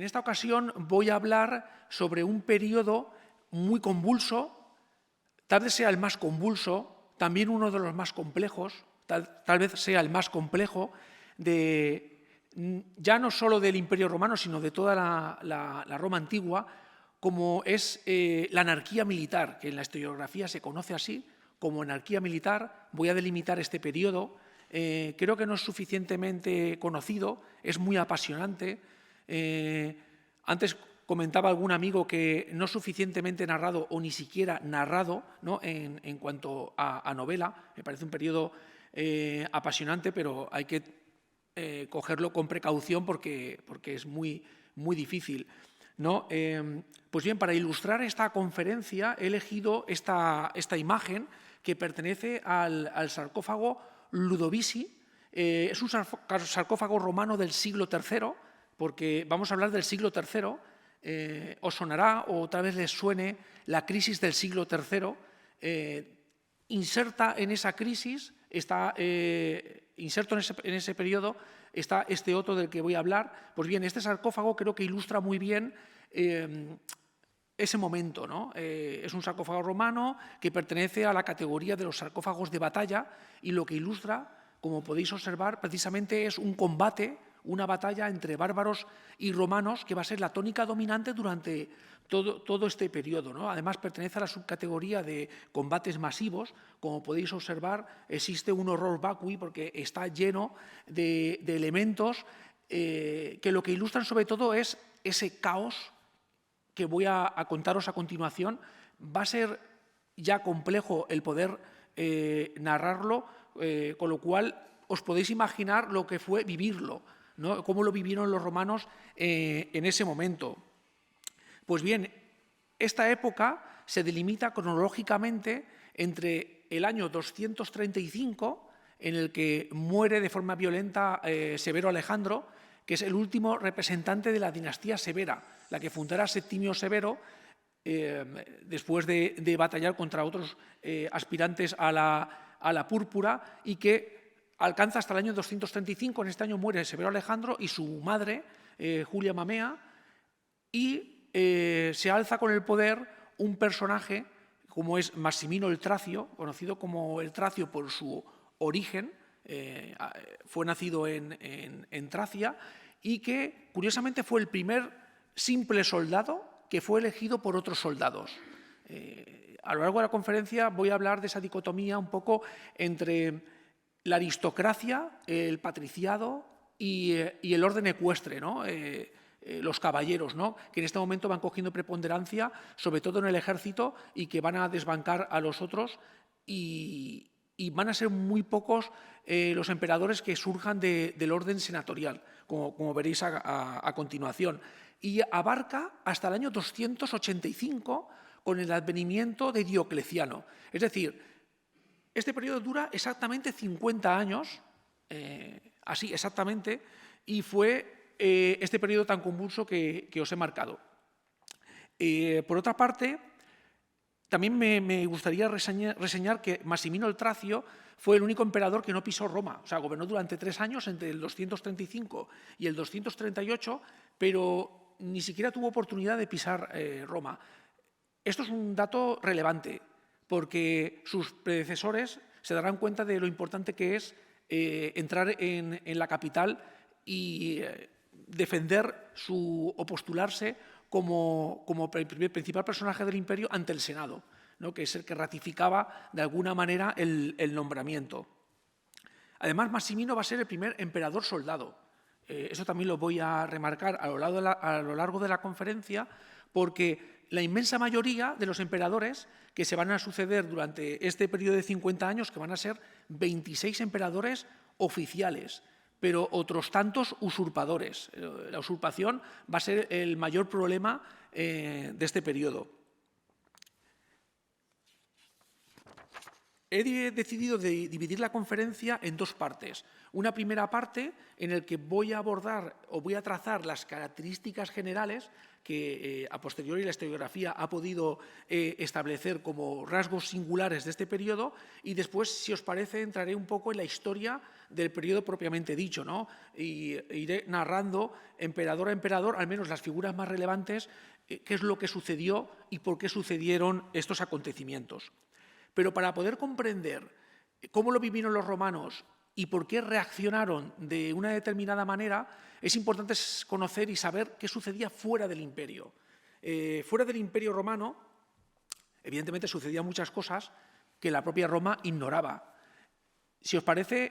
En esta ocasión voy a hablar sobre un periodo muy convulso, tal vez sea el más convulso, también uno de los más complejos, tal vez sea el más complejo, ya no solo del Imperio Romano, sino de toda la Roma antigua, como es la anarquía militar, que en la historiografía se conoce así, como anarquía militar. Voy a delimitar este periodo. Creo que no es suficientemente conocido, es muy apasionante. Antes comentaba algún amigo que no es suficientemente narrado o ni siquiera narrado, ¿no?, en cuanto a novela. Me parece un periodo apasionante, pero hay que cogerlo con precaución porque es muy difícil, ¿no? Pues bien, para ilustrar esta conferencia he elegido esta imagen que pertenece al sarcófago Ludovisi. Es un sarcófago romano del siglo III, porque vamos a hablar del siglo III. Os sonará o tal vez les suene la crisis del siglo III. Inserta en esa crisis, inserto en ese periodo, está este otro del que voy a hablar. Pues bien, este sarcófago creo que ilustra muy bien ese momento, ¿no? Es un sarcófago romano que pertenece a la categoría de los sarcófagos de batalla y lo que ilustra, como podéis observar, precisamente es un combate, una batalla entre bárbaros y romanos que va a ser la tónica dominante durante todo este periodo, ¿no? Además, pertenece a la subcategoría de combates masivos. Como podéis observar, existe un horror vacui porque está lleno de elementos que lo que ilustran sobre todo es ese caos que voy a contaros a continuación. Va a ser ya complejo el poder narrarlo, con lo cual os podéis imaginar lo que fue vivirlo, ¿no?, cómo lo vivieron los romanos en ese momento. Pues bien, esta época se delimita cronológicamente entre el año 235, en el que muere de forma violenta Severo Alejandro, que es el último representante de la dinastía severa, la que fundará Septimio Severo, después de batallar contra otros aspirantes a la púrpura, y que alcanza hasta el año 235. En este año muere Severo Alejandro y su madre, Julia Mamea, y se alza con el poder un personaje como es Massimino el Tracio, conocido como el Tracio por su origen. Fue nacido en Tracia y que, curiosamente, fue el primer simple soldado que fue elegido por otros soldados. A lo largo de la conferencia voy a hablar de esa dicotomía un poco entre la aristocracia, el patriciado y el orden ecuestre, ¿no?, los caballeros, ¿no?, que en este momento van cogiendo preponderancia, sobre todo en el ejército, y que van a desbancar a los otros, y van a ser muy pocos los emperadores que surjan del orden senatorial, como veréis a continuación. Y abarca hasta el año 285 con el advenimiento de Diocleciano. Es decir, este periodo dura exactamente 50 años, así exactamente, y fue este periodo tan convulso que os he marcado. Por otra parte, también me gustaría reseñar que Massimino el Tracio fue el único emperador que no pisó Roma. O sea, gobernó durante 3 años, entre el 235 y el 238, pero ni siquiera tuvo oportunidad de pisar Roma. Esto es un dato relevante, porque sus predecesores se darán cuenta de lo importante que es entrar en la capital y defender o postularse como principal personaje del imperio ante el Senado, ¿no?, que es el que ratificaba de alguna manera el nombramiento. Además, Massimino va a ser el primer emperador soldado. Eso también lo voy a remarcar a lo largo de la conferencia, porque la inmensa mayoría de los emperadores que se van a suceder durante este periodo de 50 años, que van a ser 26 emperadores oficiales, pero otros tantos usurpadores. La usurpación va a ser el mayor problema de este periodo. He decidido dividir la conferencia en dos partes. Una primera parte en la que voy a abordar o voy a trazar las características generales que a posteriori la historiografía ha podido establecer como rasgos singulares de este periodo, y después, si os parece, entraré un poco en la historia del periodo propiamente dicho, ¿no? Y iré narrando emperador a emperador, al menos las figuras más relevantes, qué es lo que sucedió y por qué sucedieron estos acontecimientos. Pero para poder comprender cómo lo vivieron los romanos y por qué reaccionaron de una determinada manera, es importante conocer y saber qué sucedía fuera del imperio. Fuera del imperio romano, evidentemente, sucedían muchas cosas que la propia Roma ignoraba. Si os parece,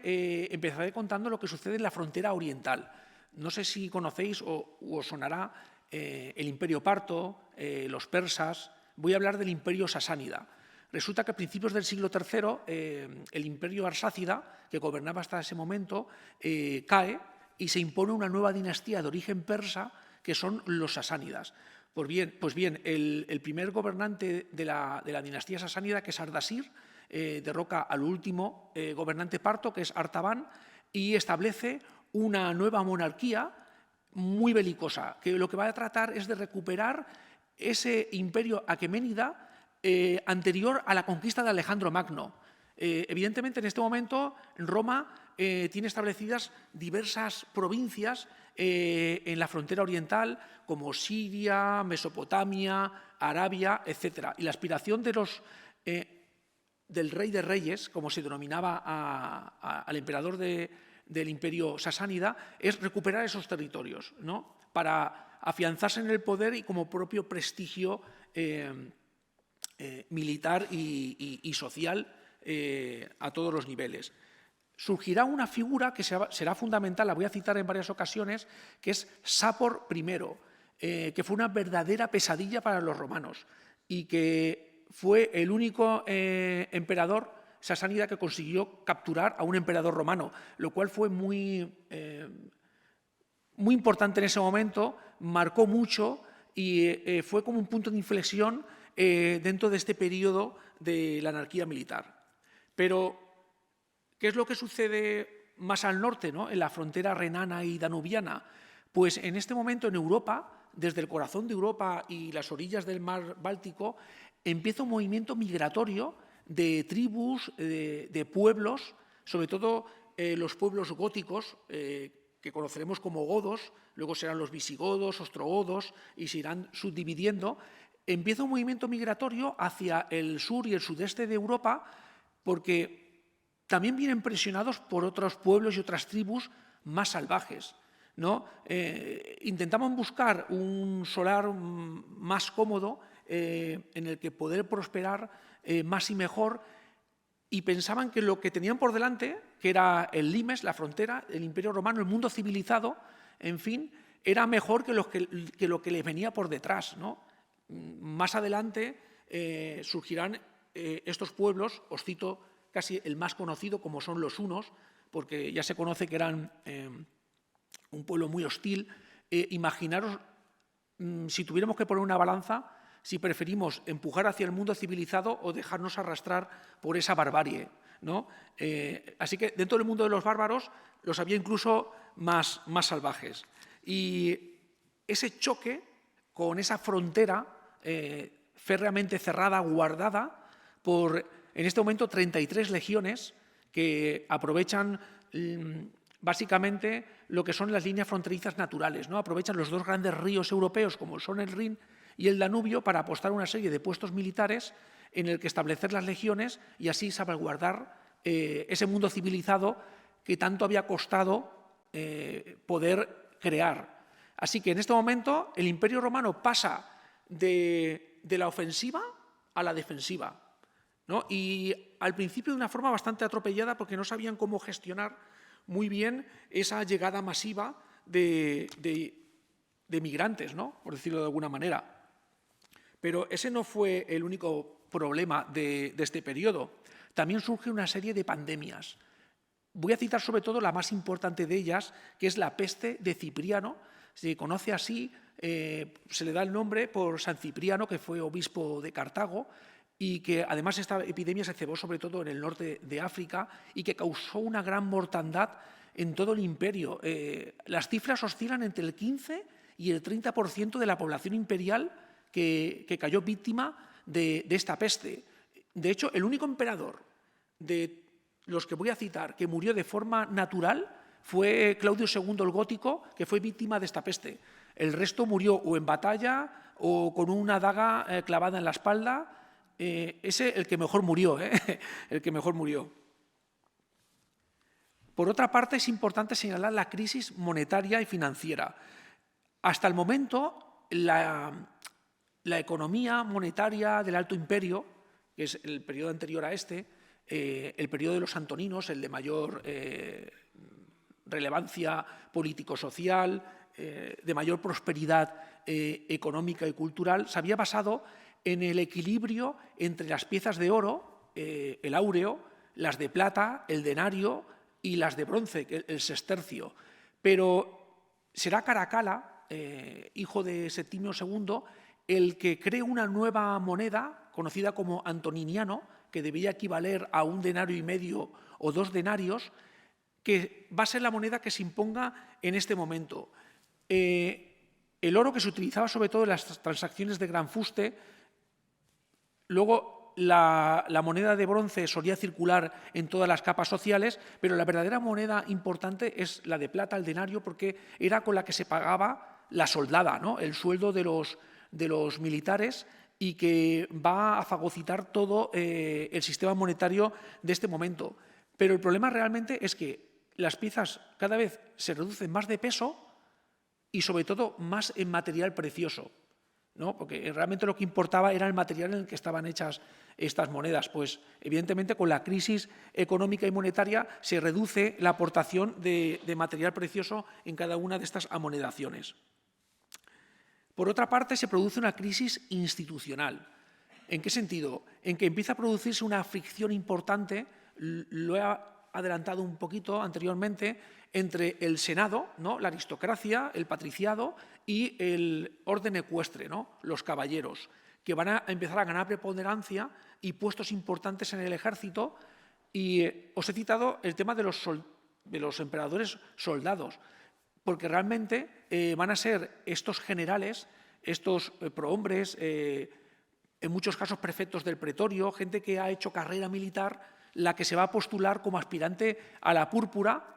empezaré contando lo que sucede en la frontera oriental. No sé si conocéis o os sonará el imperio parto, los persas. Voy a hablar del imperio sasánida. Resulta que a principios del siglo III el imperio arsácida, que gobernaba hasta ese momento, cae y se impone una nueva dinastía de origen persa, que son los sasánidas. Pues bien, el primer gobernante de la dinastía sasánida, que es Ardasir, derroca al último gobernante parto, que es Artaban, y establece una nueva monarquía muy belicosa, que lo que va a tratar es de recuperar ese imperio aqueménida anterior a la conquista de Alejandro Magno. Evidentemente, en este momento, Roma tiene establecidas diversas provincias en la frontera oriental, como Siria, Mesopotamia, Arabia, etc. Y la aspiración del rey de reyes, como se denominaba al emperador del imperio sasánida, es recuperar esos territorios, ¿no?, para afianzarse en el poder y como propio prestigio militar y social a todos los niveles. Surgirá una figura que será fundamental, la voy a citar en varias ocasiones, que es Sapor I, que fue una verdadera pesadilla para los romanos y que fue el único emperador sasánida que consiguió capturar a un emperador romano, lo cual fue muy importante en ese momento, marcó mucho y fue como un punto de inflexión dentro de este periodo de la anarquía militar. Pero, ¿qué es lo que sucede más al norte, ¿no?, en la frontera renana y danubiana? Pues en este momento en Europa, desde el corazón de Europa y las orillas del mar Báltico, empieza un movimiento migratorio de tribus, de pueblos, sobre todo los pueblos góticos, que conoceremos como godos, luego serán los visigodos, ostrogodos, y se irán subdividiendo. Empieza un movimiento migratorio hacia el sur y el sudeste de Europa, porque también vienen presionados por otros pueblos y otras tribus más salvajes, ¿no? Intentaban buscar un solar más cómodo en el que poder prosperar más y mejor, y pensaban que lo que tenían por delante, que era el limes, la frontera, el imperio romano, el mundo civilizado, en fin, era mejor que lo que les venía por detrás, ¿no? Más adelante surgirán estos pueblos, os cito casi el más conocido, como son los hunos, porque ya se conoce que eran un pueblo muy hostil. Imaginaros, si tuviéramos que poner una balanza, si preferimos empujar hacia el mundo civilizado o dejarnos arrastrar por esa barbarie, ¿no? Así que dentro del mundo de los bárbaros los había incluso más salvajes. Y ese choque con esa frontera férreamente cerrada, guardada por, en este momento, 33 legiones que aprovechan básicamente lo que son las líneas fronterizas naturales, ¿no? Aprovechan los dos grandes ríos europeos, como son el Rin y el Danubio, para apostar una serie de puestos militares en el que establecer las legiones y así salvaguardar ese mundo civilizado que tanto había costado poder crear. Así que en este momento el Imperio Romano pasa de la ofensiva a la defensiva, ¿no? Y al principio de una forma bastante atropellada, porque no sabían cómo gestionar muy bien esa llegada masiva de migrantes, ¿no?, por decirlo de alguna manera. Pero ese no fue el único problema de este periodo. También surge una serie de pandemias. Voy a citar sobre todo la más importante de ellas, que es la peste de Cipriano. Se conoce así, se le da el nombre por San Cipriano, que fue obispo de Cartago. y que además esta epidemia se cebó sobre todo en el norte de África y que causó una gran mortandad en todo el imperio. Las cifras oscilan entre el 15 y el 30% de la población imperial que cayó víctima de esta peste. De hecho, el único emperador de los que voy a citar que murió de forma natural fue Claudio II el Gótico, que fue víctima de esta peste. El resto murió o en batalla o con una daga clavada en la espalda. Ese el que mejor murió, el que mejor murió. Por otra parte, es importante señalar la crisis monetaria y financiera. Hasta el momento, la economía monetaria del Alto Imperio, que es el periodo anterior a este, el periodo de los Antoninos, el de mayor relevancia político-social, de mayor prosperidad económica y cultural, se había basado en el equilibrio entre las piezas de oro, el áureo, las de plata, el denario y las de bronce, el sestercio. Pero será Caracalla, hijo de Septimio II, el que cree una nueva moneda, conocida como antoniniano, que debía equivaler a 1,5 denarios o 2 denarios, que va a ser la moneda que se imponga en este momento. El oro, que se utilizaba sobre todo en las transacciones de gran fuste. Luego, la moneda de bronce solía circular en todas las capas sociales, pero la verdadera moneda importante es la de plata, el denario, porque era con la que se pagaba la soldada, ¿no? El sueldo de los militares, y que va a fagocitar todo el sistema monetario de este momento. Pero el problema realmente es que las piezas cada vez se reducen más de peso y sobre todo más en material precioso, ¿no? Porque realmente lo que importaba era el material en el que estaban hechas estas monedas. Pues evidentemente con la crisis económica y monetaria se reduce la aportación de material precioso en cada una de estas amonedaciones. Por otra parte, se produce una crisis institucional. ¿En qué sentido? En que empieza a producirse una fricción importante, lo he adelantado un poquito anteriormente, entre el Senado, ¿no?, la aristocracia, el patriciado, y el orden ecuestre, ¿no?, los caballeros, que van a empezar a ganar preponderancia y puestos importantes en el ejército. Y os he citado el tema de los emperadores soldados, porque realmente van a ser estos generales, estos prohombres, en muchos casos prefectos del pretorio, gente que ha hecho carrera militar, la que se va a postular como aspirante a la púrpura,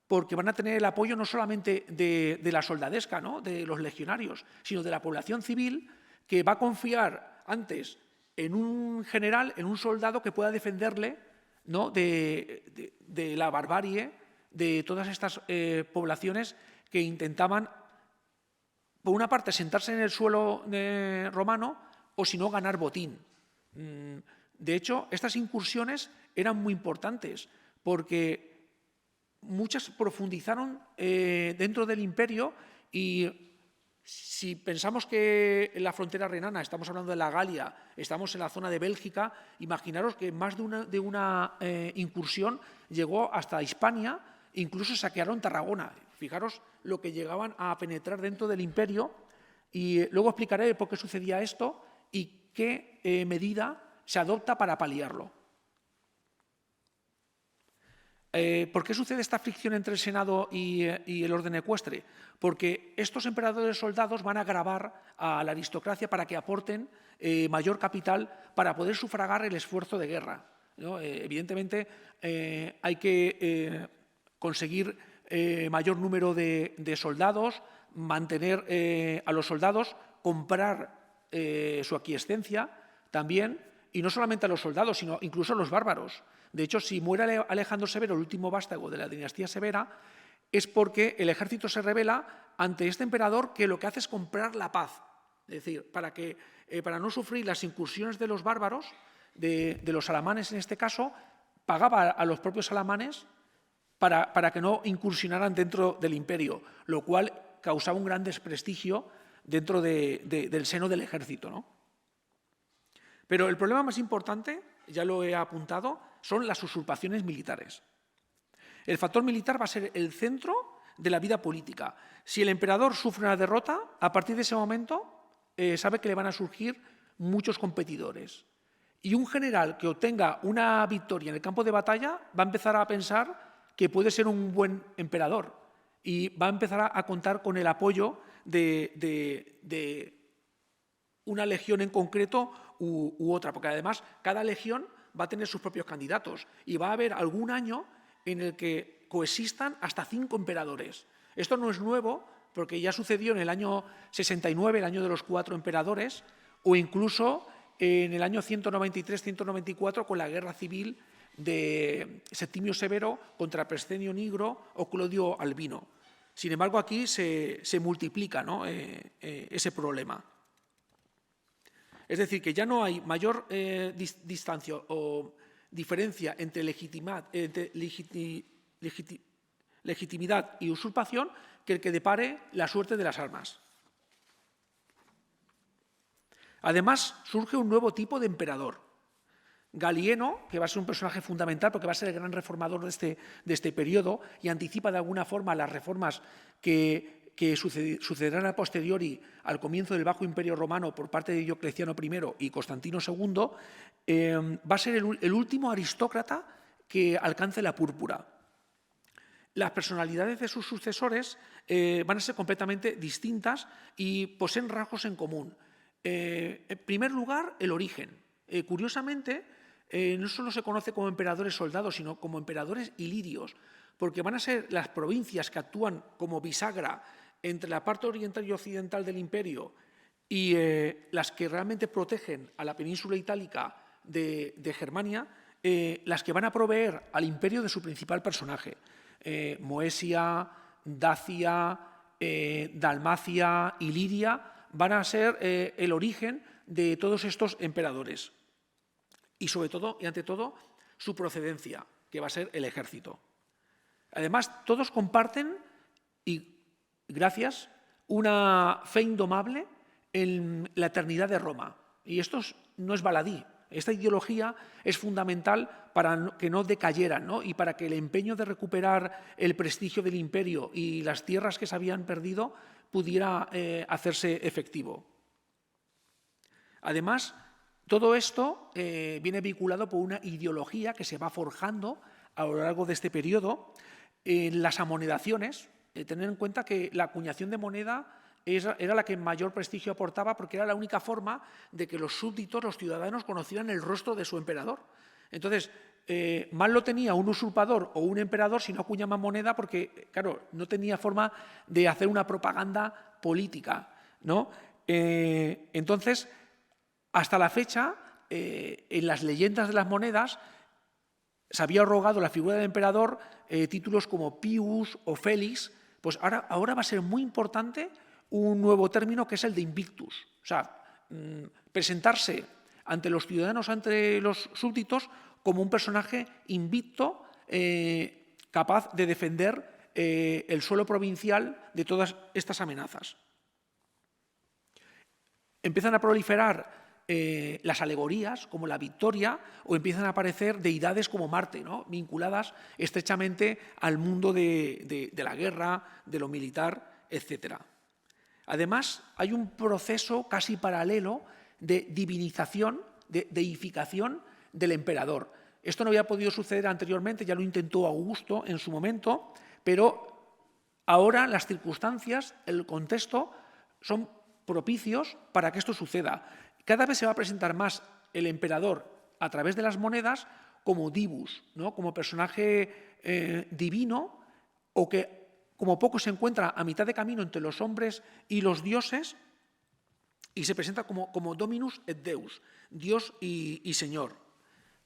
porque van a tener el apoyo no solamente de la soldadesca, ¿no?, de los legionarios, sino de la población civil, que va a confiar antes en un general, en un soldado que pueda defenderle, ¿no?, de la barbarie de todas estas poblaciones que intentaban, por una parte, sentarse en el suelo romano o, si no, ganar botín. De hecho, estas incursiones eran muy importantes porque muchas profundizaron dentro del imperio. Y si pensamos que en la frontera renana, estamos hablando de la Galia, estamos en la zona de Bélgica, imaginaros que más de una incursión llegó hasta Hispania, incluso saquearon Tarragona. Fijaros lo que llegaban a penetrar dentro del imperio, y luego explicaré por qué sucedía esto y qué medida se adopta para paliarlo. ¿Por qué sucede esta fricción entre el Senado y el orden ecuestre? Porque estos emperadores soldados van a gravar a la aristocracia para que aporten mayor capital para poder sufragar el esfuerzo de guerra, ¿no? Evidentemente hay que conseguir mayor número de soldados, mantener a los soldados, comprar su aquiescencia también, y no solamente a los soldados, sino incluso a los bárbaros. De hecho, si muere Alejandro Severo, el último vástago de la dinastía Severa, es porque el ejército se rebela ante este emperador, que lo que hace es comprar la paz. Es decir, para no sufrir las incursiones de los bárbaros, de los alamanes en este caso, pagaba a los propios alamanes para que no incursionaran dentro del imperio, lo cual causaba un gran desprestigio dentro del seno del ejército, ¿no? Pero el problema más importante, ya lo he apuntado, son las usurpaciones militares. El factor militar va a ser el centro de la vida política. Si el emperador sufre una derrota, a partir de ese momento sabe que le van a surgir muchos competidores Y un general que obtenga una victoria en el campo de batalla va a empezar a pensar que puede ser un buen emperador y va a empezar a contar con el apoyo de una legión en concreto u otra, porque además cada legión va a tener sus propios candidatos y va a haber algún año en el que coexistan hasta 5 emperadores. Esto no es nuevo porque ya sucedió en el año 69, el año de los 4 emperadores, o incluso en el año 193-194 con la guerra civil de Septimio Severo contra Prescenio Nigro o Clodio Albino. Sin embargo, aquí se multiplica, ¿no?, ese problema. Es decir, que ya no hay mayor distancia o diferencia entre legitimidad y usurpación que el que depare la suerte de las armas. Además, surge un nuevo tipo de emperador. Galieno, que va a ser un personaje fundamental porque va a ser el gran reformador de este periodo y anticipa de alguna forma las reformas que sucederán a posteriori al comienzo del Bajo Imperio Romano por parte de Diocleciano I y Constantino II, va a ser el último aristócrata que alcance la púrpura. Las personalidades de sus sucesores van a ser completamente distintas y poseen rasgos en común. En primer lugar, el origen. Curiosamente, no solo se conoce como emperadores soldados, sino como emperadores ilirios, porque van a ser las provincias que actúan como bisagra entre la parte oriental y occidental del imperio y las que realmente protegen a la península itálica de Germania, las que van a proveer al imperio de su principal personaje. Moesia, Dacia, Dalmacia, Iliria van a ser el origen de todos estos emperadores. Y sobre todo, y ante todo, su procedencia, que va a ser el ejército. Además, todos comparten, y gracias, una fe indomable en la eternidad de Roma. Y esto no es baladí. Esta ideología es fundamental para que no decayeran, ¿no?, y para que el empeño de recuperar el prestigio del imperio y las tierras que se habían perdido pudiera hacerse efectivo. Además, todo esto viene vinculado por una ideología que se va forjando a lo largo de este periodo en las amonedaciones. Tener en cuenta que la acuñación de moneda era la que mayor prestigio aportaba porque era la única forma de que los súbditos, los ciudadanos, conocieran el rostro de su emperador. Entonces, mal lo tenía un usurpador o un emperador si no acuñaba moneda porque, claro, no tenía forma de hacer una propaganda política, ¿no? Entonces, hasta la fecha, en las leyendas de las monedas se había arrogado la figura del emperador títulos como Pius o Félix. Pues ahora va a ser muy importante un nuevo término que es el de invictus. O sea, presentarse ante los ciudadanos, ante los súbditos, como un personaje invicto, capaz de defender el suelo provincial de todas estas amenazas. Empiezan a proliferar las alegorías, como la victoria, o empiezan a aparecer deidades como Marte, ¿no?, vinculadas estrechamente al mundo de la guerra, de lo militar, etc. Además, hay un proceso casi paralelo de divinización, de deificación del emperador. Esto no había podido suceder anteriormente, ya lo intentó Augusto en su momento, pero ahora las circunstancias, el contexto, son propicios para que esto suceda. Cada vez se va a presentar más el emperador a través de las monedas como divus, ¿no?, como personaje divino, o que como poco se encuentra a mitad de camino entre los hombres y los dioses y se presenta como Dominus et Deus, Dios y Señor.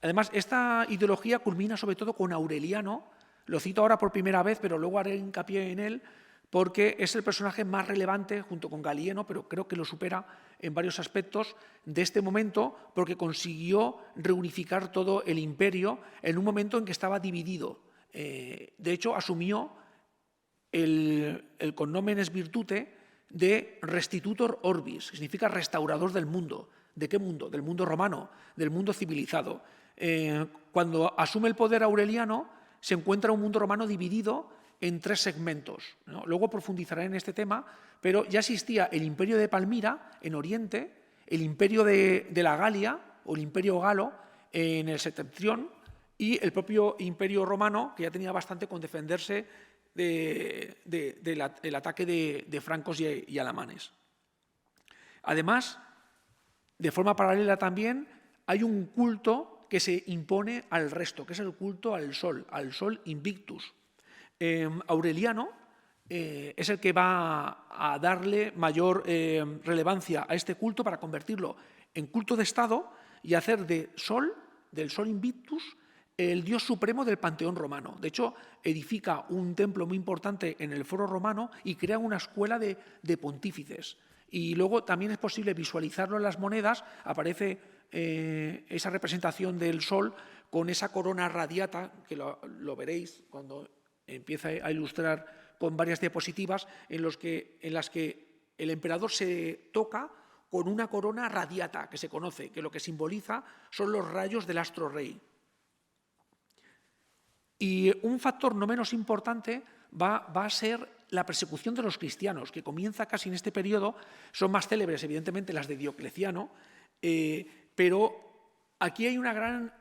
Además, esta ideología culmina sobre todo con Aureliano. Lo cito ahora por primera vez, pero luego haré hincapié en él, porque es el personaje más relevante, junto con Galieno, pero creo que lo supera en varios aspectos, de este momento, porque consiguió reunificar todo el imperio en un momento en que estaba dividido. De hecho, asumió el cognomenes virtute de restitutor orbis, que significa restaurador del mundo. ¿De qué mundo? Del mundo romano, del mundo civilizado. Cuando asume el poder Aureliano, se encuentra un mundo romano dividido en 3 segmentos, ¿no? Luego profundizaré en este tema, pero ya existía el imperio de Palmira, en Oriente, el imperio de la Galia, o el Imperio Galo en el Septentrión y el propio Imperio Romano, que ya tenía bastante con defenderse del ataque de francos y alamanes. Además, de forma paralela también, hay un culto que se impone al resto, que es el culto al Sol Invictus. Aureliano es el que va a darle mayor relevancia a este culto para convertirlo en culto de Estado y hacer del Sol Invictus, el dios supremo del panteón romano. De hecho, edifica un templo muy importante en el Foro Romano y crea una escuela de pontífices. Y luego también es posible visualizarlo en las monedas, aparece esa representación del sol con esa corona radiata, que lo veréis cuando empieza a ilustrar con varias diapositivas, en las que el emperador se toca con una corona radiata, que se conoce, que lo que simboliza son los rayos del astro rey. Y un factor no menos importante va a ser la persecución de los cristianos, que comienza casi en este periodo. Son más célebres, evidentemente, las de Diocleciano, pero aquí hay una gran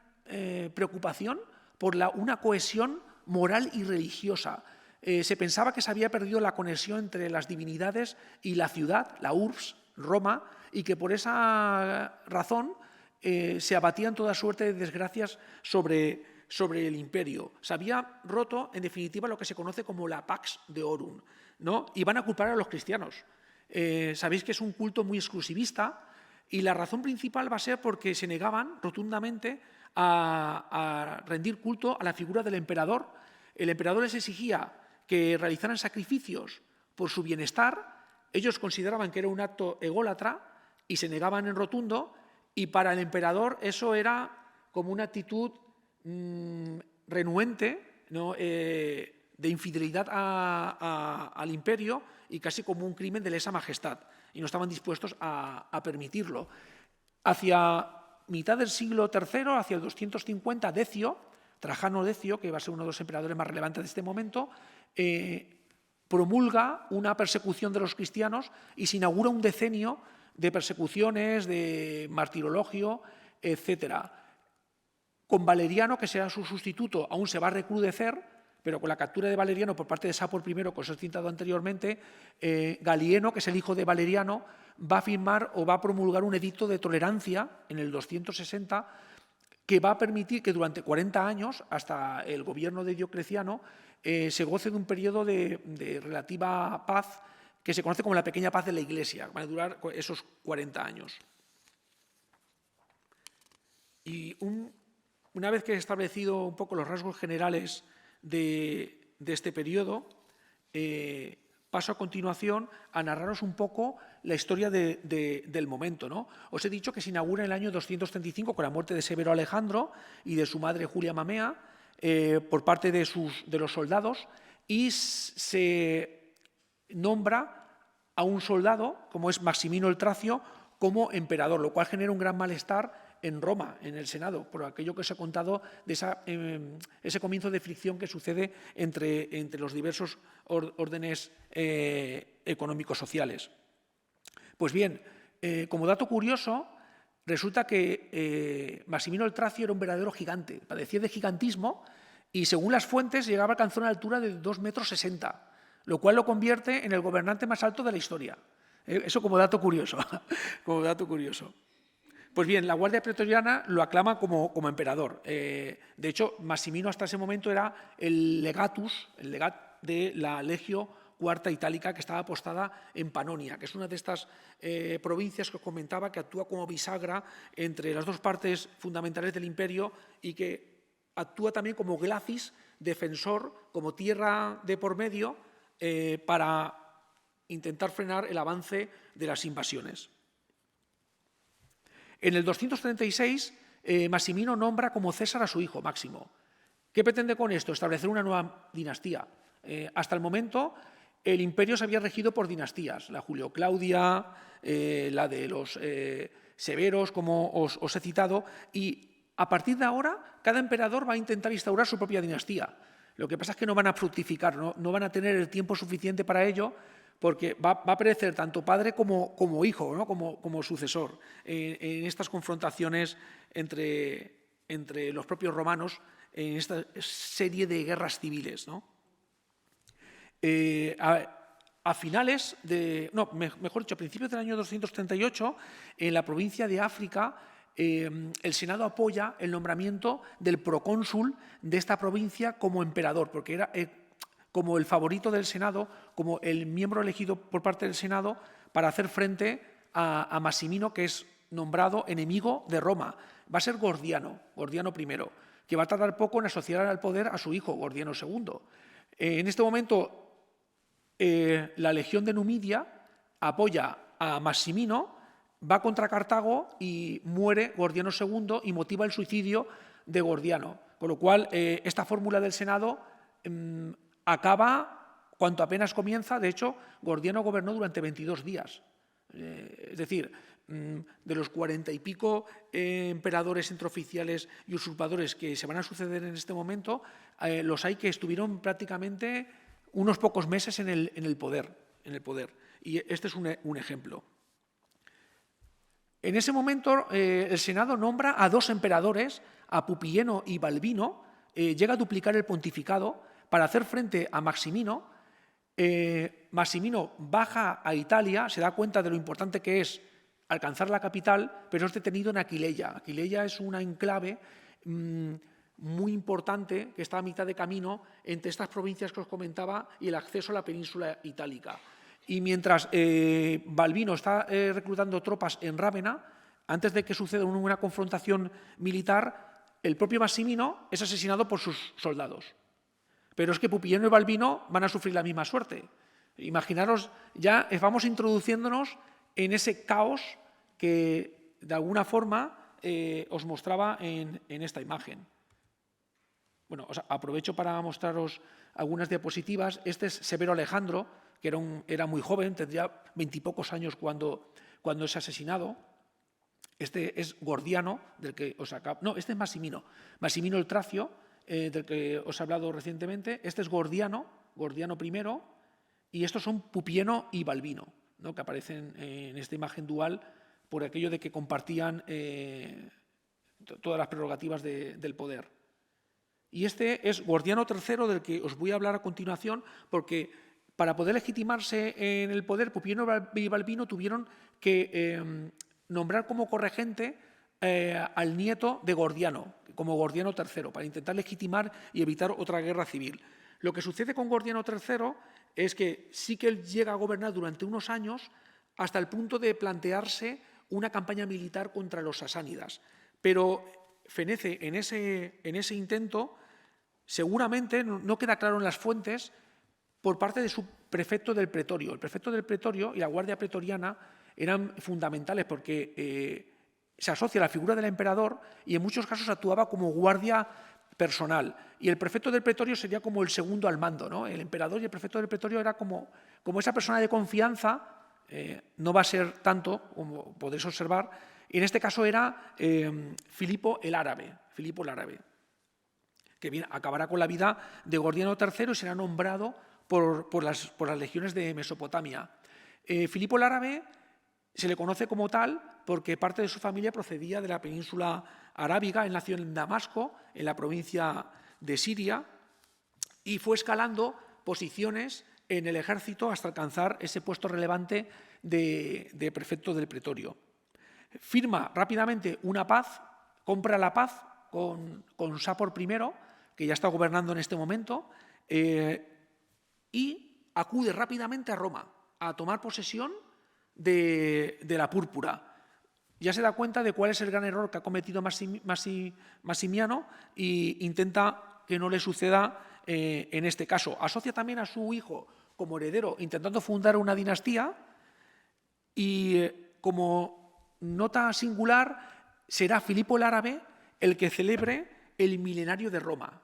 preocupación por una cohesión moral y religiosa. Se pensaba que se había perdido la conexión entre las divinidades y la ciudad, la urbs, Roma, y que por esa razón se abatían toda suerte de desgracias sobre el imperio. Se había roto, en definitiva, lo que se conoce como la Pax Deorum, ¿no? Y van a culpar a los cristianos. Sabéis que es un culto muy exclusivista y la razón principal va a ser porque se negaban rotundamente a rendir culto a la figura del emperador. El emperador les exigía que realizaran sacrificios por su bienestar. Ellos consideraban que era un acto ególatra y se negaban en rotundo, y para el emperador eso era como una actitud renuente, ¿no? De infidelidad al imperio y casi como un crimen de lesa majestad, y no estaban dispuestos a permitirlo. Hacia mitad del siglo III, hacia el 250, Trajano Decio, que va a ser uno de los emperadores más relevantes de este momento, promulga una persecución de los cristianos y se inaugura un decenio de persecuciones, de martirologio, etcétera. Con Valeriano, que será su sustituto, aún se va a recrudecer, pero con la captura de Valeriano por parte de Sapor I, que os he citado anteriormente, Galieno, que es el hijo de Valeriano, va a firmar o va a promulgar un edicto de tolerancia en el 260 que va a permitir que durante 40 años, hasta el gobierno de Diocleciano, se goce de un periodo de relativa paz que se conoce como la pequeña paz de la Iglesia. Van a durar esos 40 años. Y una vez que he establecido un poco los rasgos generales de este periodo, paso a continuación a narraros un poco la historia del momento, ¿no? Os he dicho que se inaugura en el año 235 con la muerte de Severo Alejandro y de su madre Julia Mamea por parte de los soldados, y se nombra a un soldado, como es Maximino el Tracio, como emperador, lo cual genera un gran malestar en Roma, en el Senado, por aquello que os he contado de ese comienzo de fricción que sucede entre los diversos órdenes económicos sociales. Pues bien, como dato curioso, resulta que Maximino el Tracio era un verdadero gigante, padecía de gigantismo y, según las fuentes, llegaba a alcanzar una altura de 2,60 metros, lo cual lo convierte en el gobernante más alto de la historia. Eso como dato curioso. Como dato curioso. Pues bien, la Guardia Pretoriana lo aclama como emperador. De hecho, Maximino hasta ese momento era el legat de la Legio Cuarta Itálica, que estaba apostada en Panonia, que es una de estas provincias que os comentaba, que actúa como bisagra entre las dos partes fundamentales del imperio y que actúa también como glacis, defensor, como tierra de por medio, para intentar frenar el avance de las invasiones. En el 236, Maximino nombra como César a su hijo, Máximo. ¿Qué pretende con esto? Establecer una nueva dinastía. Hasta el momento, el imperio se había regido por dinastías, la Julio-Claudia, la de los Severos, como os he citado, y a partir de ahora, cada emperador va a intentar instaurar su propia dinastía. Lo que pasa es que no van a fructificar, no van a tener el tiempo suficiente para ello, porque va a perecer tanto padre como hijo, ¿no? como sucesor en estas confrontaciones entre los propios romanos, en esta serie de guerras civiles, ¿no? A finales de, no, mejor dicho, a principios del año 238, en la provincia de África, el Senado apoya el nombramiento del procónsul de esta provincia como emperador, porque era como el favorito del Senado, como el miembro elegido por parte del Senado para hacer frente a Massimino, que es nombrado enemigo de Roma. Va a ser Gordiano I, que va a tardar poco en asociar al poder a su hijo, Gordiano II. En este momento, la legión de Numidia apoya a Massimino, va contra Cartago y muere Gordiano II y motiva el suicidio de Gordiano. Con lo cual, esta fórmula del Senado acaba cuanto apenas comienza. De hecho, Gordiano gobernó durante 22 días. Es decir, de los 40 y pico emperadores entre oficiales y usurpadores que se van a suceder en este momento, los hay que estuvieron prácticamente unos pocos meses en el poder. Y este es un ejemplo. En ese momento, el Senado nombra a 2 emperadores, a Pupieno y Balbino, llega a duplicar el pontificado para hacer frente a Massimino. Massimino baja a Italia, se da cuenta de lo importante que es alcanzar la capital, pero es detenido en Aquileia. Aquileia es una enclave muy importante que está a mitad de camino entre estas provincias que os comentaba y el acceso a la península itálica. Y mientras Balbino está reclutando tropas en Rávena, antes de que suceda una confrontación militar, el propio Massimino es asesinado por sus soldados. Pero es que Pupieno y Balbino van a sufrir la misma suerte. Imaginaros, ya vamos introduciéndonos en ese caos que de alguna forma os mostraba en esta imagen. Bueno, aprovecho para mostraros algunas diapositivas. Este es Severo Alejandro, que era muy joven, tendría 20 y pocos años cuando es asesinado. Este es Gordiano, del que os acabo... No, este es Massimino. Massimino el Tracio, del que os he hablado recientemente. Este es Gordiano I, y estos son Pupieno y Balbino, ¿no? Que aparecen en esta imagen dual por aquello de que compartían todas las prerrogativas del poder. Y este es Gordiano III, del que os voy a hablar a continuación, porque para poder legitimarse en el poder, Pupieno y Balbino tuvieron que nombrar como corregente al nieto de Gordiano, como Gordiano III, para intentar legitimar y evitar otra guerra civil. Lo que sucede con Gordiano III es que sí que él llega a gobernar durante unos años hasta el punto de plantearse una campaña militar contra los sasánidas. Pero fenece en ese intento, seguramente, no queda claro en las fuentes, por parte de su prefecto del pretorio. El prefecto del pretorio y la guardia pretoriana eran fundamentales porque se asocia la figura del emperador y en muchos casos actuaba como guardia personal. Y el prefecto del pretorio sería como el segundo al mando, ¿no? El emperador y el prefecto del pretorio era como esa persona de confianza, no va a ser tanto, como podéis observar. En este caso era Filipo el Árabe, que acabará con la vida de Gordiano III y será nombrado por las legiones de Mesopotamia. Filipo el Árabe se le conoce como tal porque parte de su familia procedía de la península arábiga. Él nació en Damasco, en la provincia de Siria, y fue escalando posiciones en el ejército hasta alcanzar ese puesto relevante de prefecto del pretorio. Firma rápidamente una paz, compra la paz con Sapor I, que ya está gobernando en este momento, y acude rápidamente a Roma a tomar posesión de la púrpura. Ya se da cuenta de cuál es el gran error que ha cometido Massimiano e intenta que no le suceda en este caso. Asocia también a su hijo como heredero, intentando fundar una dinastía, y como nota singular será Filipo el Árabe el que celebre el milenario de Roma.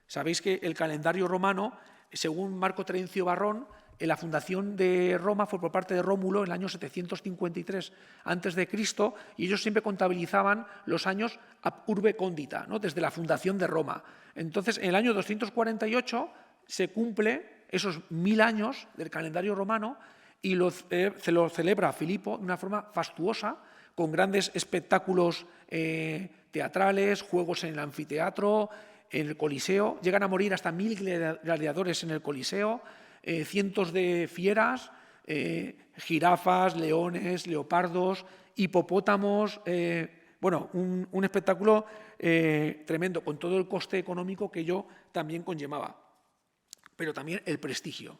Sabéis que el calendario romano, según Marco Terencio Varrón, en la fundación de Roma fue por parte de Rómulo en el año 753 a.C., y ellos siempre contabilizaban los años ab urbe condita, ¿no? Desde la fundación de Roma. Entonces, en el año 248 se cumple esos 1000 años del calendario romano y se lo celebra Filipo de una forma fastuosa, con grandes espectáculos teatrales, juegos en el anfiteatro, en el Coliseo. Llegan a morir hasta 1000 gladiadores en el Coliseo, cientos de fieras, jirafas, leones, leopardos, hipopótamos. Bueno, un espectáculo tremendo, con todo el coste económico que ello también conllevaba. Pero también el prestigio,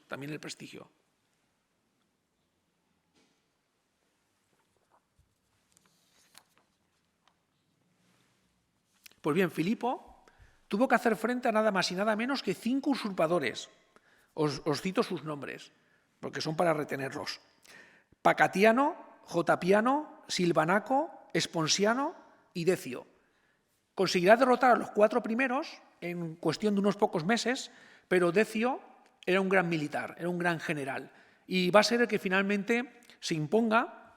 Pues bien, Filipo tuvo que hacer frente a nada más y nada menos que 5 usurpadores. Os cito sus nombres, porque son para retenerlos. Pacatiano, Jotapiano, Silvanaco, Esponsiano y Decio. Conseguirá derrotar a los 4 primeros en cuestión de unos pocos meses, pero Decio era un gran militar, era un gran general, y va a ser el que finalmente se imponga,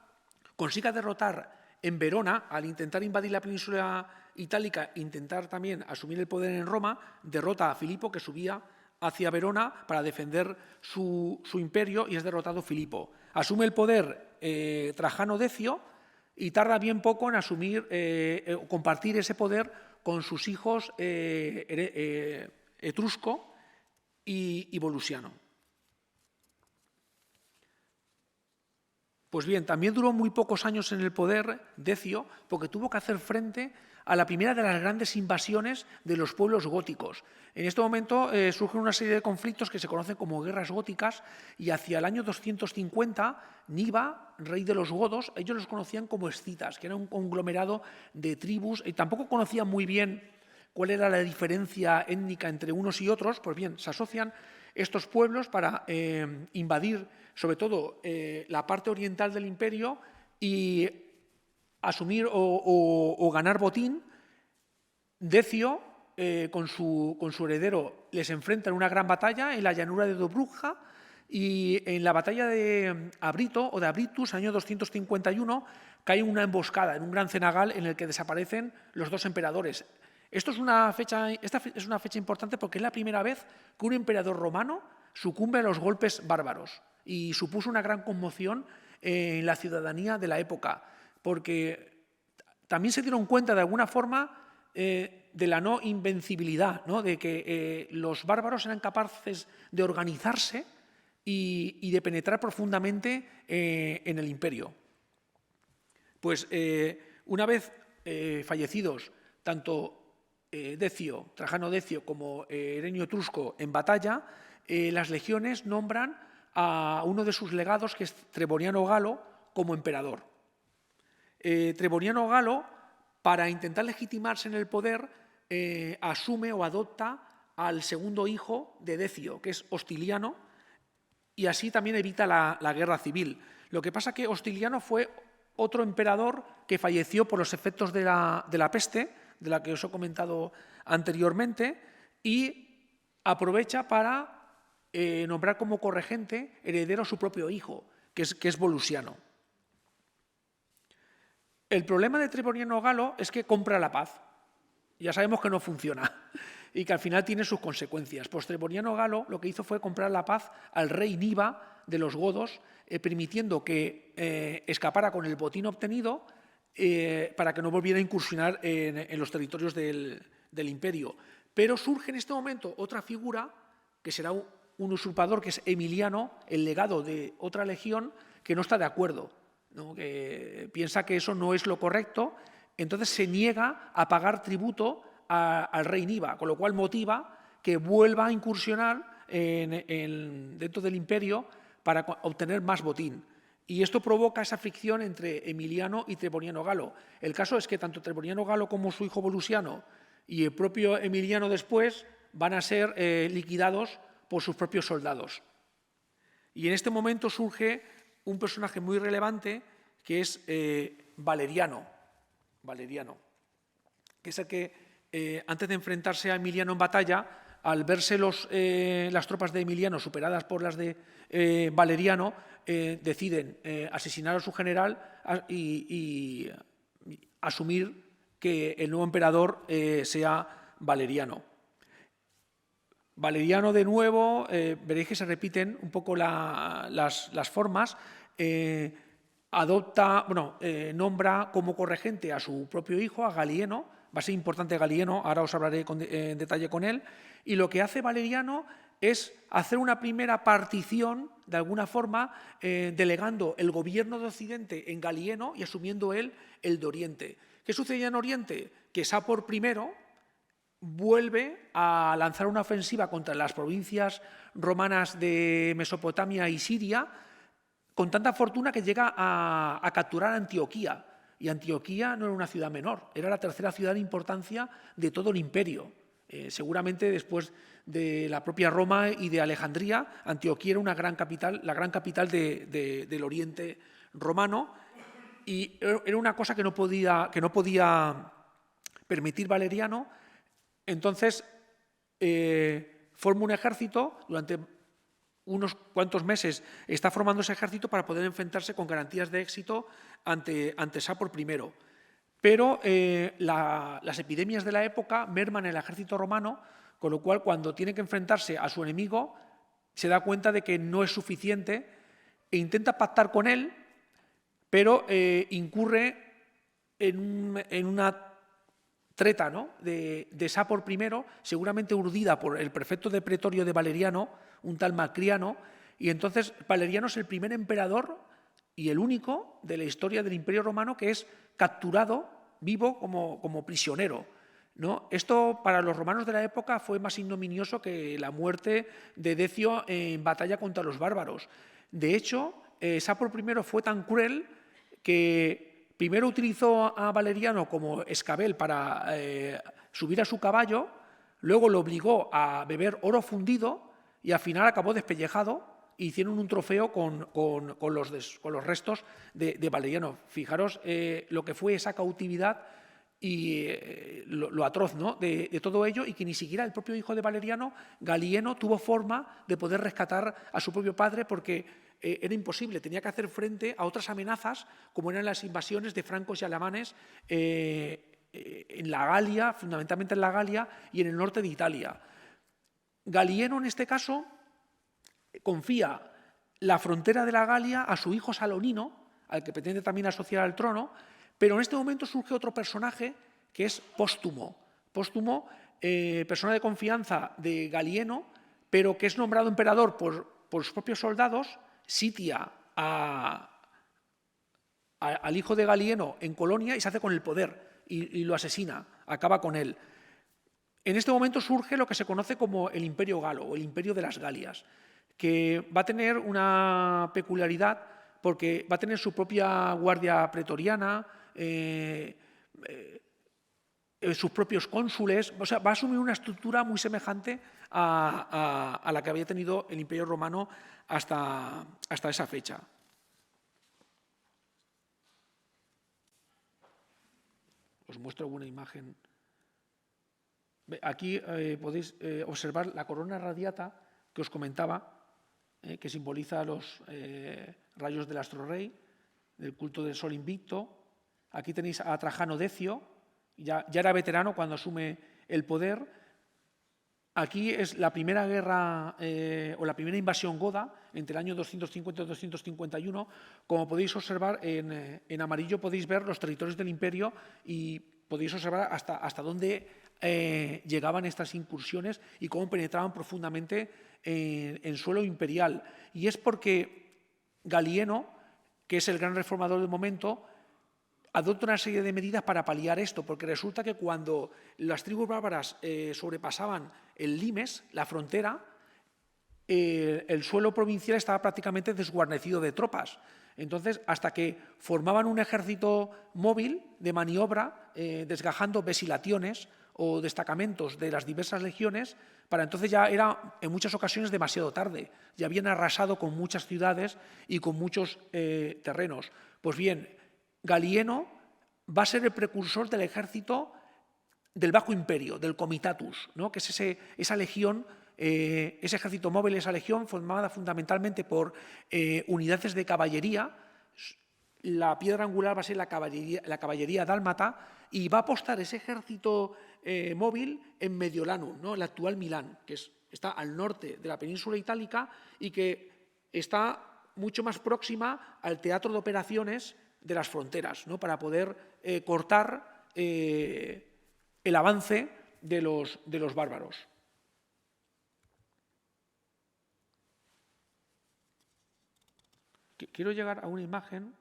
consiga derrotar en Verona, al intentar invadir la península itálica, intentar también asumir el poder en Roma, derrota a Filipo, que subía hacia Verona para defender su imperio, y es derrotado Filipo. Asume el poder Trajano Decio y tarda bien poco en asumir, compartir ese poder con sus hijos Etrusco y Volusiano. Pues bien, también duró muy pocos años en el poder Decio, porque tuvo que hacer frente a la primera de las grandes invasiones de los pueblos góticos. En este momento surgen una serie de conflictos que se conocen como guerras góticas, y hacia el año 250, Niba, rey de los godos, ellos los conocían como escitas, que era un conglomerado de tribus, y tampoco conocían muy bien cuál era la diferencia étnica entre unos y otros. Pues bien, se asocian estos pueblos para invadir sobre todo la parte oriental del imperio y asumir o ganar botín. Decio, con su heredero, les enfrenta en una gran batalla en la llanura de Dobruja, y en la batalla de Abrito o de Abritus, año 251, cae una emboscada en un gran cenagal en el que desaparecen los 2 emperadores. Esta es una fecha importante porque es la primera vez que un emperador romano sucumbe a los golpes bárbaros, y supuso una gran conmoción en la ciudadanía de la época, porque también se dieron cuenta de alguna forma de la no invencibilidad, ¿no? De que los bárbaros eran capaces de organizarse y de penetrar profundamente en el imperio. Pues una vez fallecidos tanto Trajano Decio como Herenio Etrusco en batalla, las legiones nombran a uno de sus legados, que es Treboniano Galo, como emperador. Treboniano Galo, para intentar legitimarse en el poder, asume o adopta al segundo hijo de Decio, que es Hostiliano, y así también evita la guerra civil. Lo que pasa es que Hostiliano fue otro emperador que falleció por los efectos de la peste, de la que os he comentado anteriormente, y aprovecha para nombrar como corregente heredero a su propio hijo, que es Volusiano. El problema de Treboniano Galo es que compra la paz. Ya sabemos que no funciona y que al final tiene sus consecuencias. Pues Treboniano Galo lo que hizo fue comprar la paz al rey Niba de los godos, permitiendo que escapara con el botín obtenido para que no volviera a incursionar en los territorios del imperio. Pero surge en este momento otra figura, que será un usurpador, que es Emiliano, el legado de otra legión, que no está de acuerdo, ¿no? Que piensa que eso no es lo correcto, entonces se niega a pagar tributo al rey Niba, con lo cual motiva que vuelva a incursionar dentro del imperio para obtener más botín. Y esto provoca esa fricción entre Emiliano y Treboniano Galo. El caso es que tanto Treboniano Galo como su hijo Volusiano y el propio Emiliano después van a ser liquidados por sus propios soldados. Y en este momento surge un personaje muy relevante, que es Valeriano, que es el que, antes de enfrentarse a Emiliano en batalla, al verse las tropas de Emiliano superadas por las de Valeriano, deciden asesinar a su general y asumir que el nuevo emperador sea Valeriano. Valeriano, de nuevo, veréis que se repiten un poco las formas. Nombra como corregente a su propio hijo, a Galieno. Va a ser importante Galieno, ahora os hablaré en detalle con él. Y lo que hace Valeriano es hacer una primera partición, de alguna forma, delegando el gobierno de Occidente en Galieno y asumiendo él el de Oriente. ¿Qué sucedía en Oriente? Que Sapor I vuelve a lanzar una ofensiva contra las provincias romanas de Mesopotamia y Siria, con tanta fortuna que llega a capturar Antioquía. Y Antioquía no era una ciudad menor, era la tercera ciudad de importancia de todo el imperio. Seguramente después de la propia Roma y de Alejandría, Antioquía era una gran capital, la gran capital del Oriente romano, y era una cosa que no podía permitir Valeriano. Entonces, forma un ejército, durante unos cuantos meses está formando ese ejército para poder enfrentarse con garantías de éxito ante Sapor I. Pero las epidemias de la época merman el ejército romano, con lo cual, cuando tiene que enfrentarse a su enemigo, se da cuenta de que no es suficiente e intenta pactar con él, pero incurre en una treta, ¿no?, de Sapor I, seguramente urdida por el prefecto de pretorio de Valeriano, un tal Macriano, y entonces Valeriano es el primer emperador y el único de la historia del Imperio Romano que es capturado vivo como prisionero, ¿no? Esto para los romanos de la época fue más ignominioso que la muerte de Decio en batalla contra los bárbaros. De hecho, Sapor I fue tan cruel que primero utilizó a Valeriano como escabel para subir a su caballo, luego lo obligó a beber oro fundido y al final acabó despellejado. Hicieron un trofeo con los restos de Valeriano. Fijaros lo que fue esa cautividad y lo atroz, ¿no?, de todo ello, y que ni siquiera el propio hijo de Valeriano, Galieno, tuvo forma de poder rescatar a su propio padre, porque era imposible, tenía que hacer frente a otras amenazas, como eran las invasiones de francos y alemanes en la Galia, fundamentalmente en la Galia y en el norte de Italia. Galieno, en este caso, confía la frontera de la Galia a su hijo Salonino, al que pretende también asociar al trono, pero en este momento surge otro personaje que es Póstumo. Póstumo, persona de confianza de Galieno, pero que es nombrado emperador por sus propios soldados, sitia al hijo de Galieno en Colonia y se hace con el poder y lo asesina, acaba con él. En este momento surge lo que se conoce como el Imperio Galo, o el Imperio de las Galias, que va a tener una peculiaridad porque va a tener su propia guardia pretoriana, sus propios cónsules, o sea, va a asumir una estructura muy semejante a la que había tenido el Imperio Romano hasta esa fecha. Os muestro alguna imagen. Aquí podéis observar la corona radiata que os comentaba, que simboliza los rayos del astro rey, del culto del sol invicto. Aquí tenéis a Trajano Decio, ya era veterano cuando asume el poder. Aquí es la primera guerra o la primera invasión goda entre el año 250 y 251. Como podéis observar, en amarillo podéis ver los territorios del imperio y podéis observar hasta dónde llegaban estas incursiones y cómo penetraban profundamente en suelo imperial. Y es porque Galieno, que es el gran reformador del momento, adopta una serie de medidas para paliar esto, porque resulta que cuando las tribus bárbaras sobrepasaban el limes, la frontera, el suelo provincial estaba prácticamente desguarnecido de tropas. Entonces, hasta que formaban un ejército móvil de maniobra, desgajando vesilaciones o destacamentos de las diversas legiones, para entonces ya era en muchas ocasiones demasiado tarde. Ya habían arrasado con muchas ciudades y con muchos terrenos. Pues bien, Galieno va a ser el precursor del ejército del Bajo Imperio, del Comitatus, ¿no?, que es esa legión, ese ejército móvil, esa legión formada fundamentalmente por unidades de caballería. La piedra angular va a ser la caballería dálmata, y va a apostar ese ejército móvil en Mediolanum, ¿no? El actual Milán, que está al norte de la península itálica y que está mucho más próxima al teatro de operaciones de las fronteras, ¿no? Para poder cortar el avance de los bárbaros. Quiero llegar a una imagen.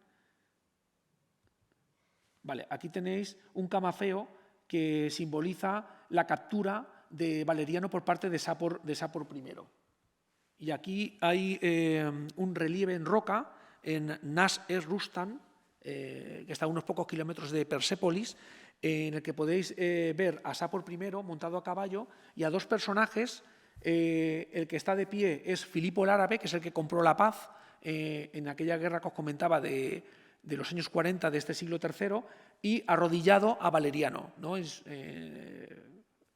Vale, aquí tenéis un camafeo que simboliza la captura de Valeriano por parte de Sapor I. Y aquí hay un relieve en roca, en Nas es-Rustan, que está a unos pocos kilómetros de Persépolis, en el que podéis ver a Sapor I montado a caballo y a dos personajes. El que está de pie es Filipo el Árabe, que es el que compró la paz en aquella guerra que os comentaba de los años 40 de este siglo III, y arrodillado a Valeriano, ¿no? Es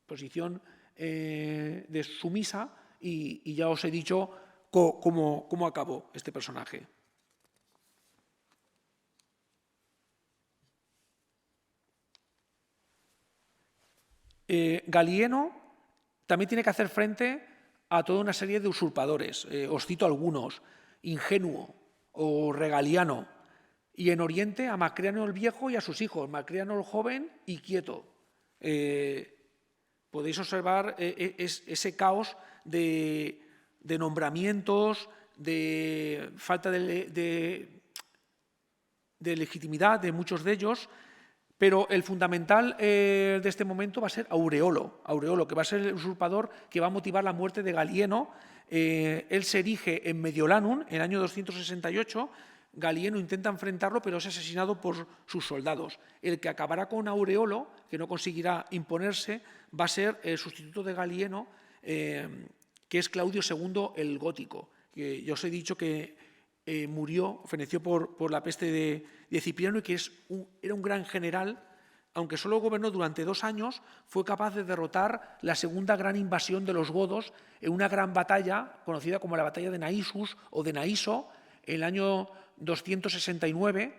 posición de sumisa, y ya os he dicho cómo acabó este personaje. Galieno también tiene que hacer frente a toda una serie de usurpadores. Os cito algunos: Ingenuo o Regaliano. Y en Oriente a Macriano el Viejo y a sus hijos, Macriano el Joven y Quieto. Podéis observar ese caos de nombramientos, de falta de legitimidad de muchos de ellos. Pero el fundamental de este momento va a ser Aureolo, que va a ser el usurpador que va a motivar la muerte de Galieno. Él se erige en Mediolanum en el año 268. Galieno intenta enfrentarlo, pero es asesinado por sus soldados. El que acabará con Aureolo, que no conseguirá imponerse, va a ser el sustituto de Galieno, que es Claudio II el Gótico, que yo os he dicho que feneció por la peste de Cipriano, y que era un gran general. Aunque solo gobernó durante 2 años, fue capaz de derrotar la segunda gran invasión de los godos en una gran batalla conocida como la batalla de Naissus o de Naíso, en el año 269,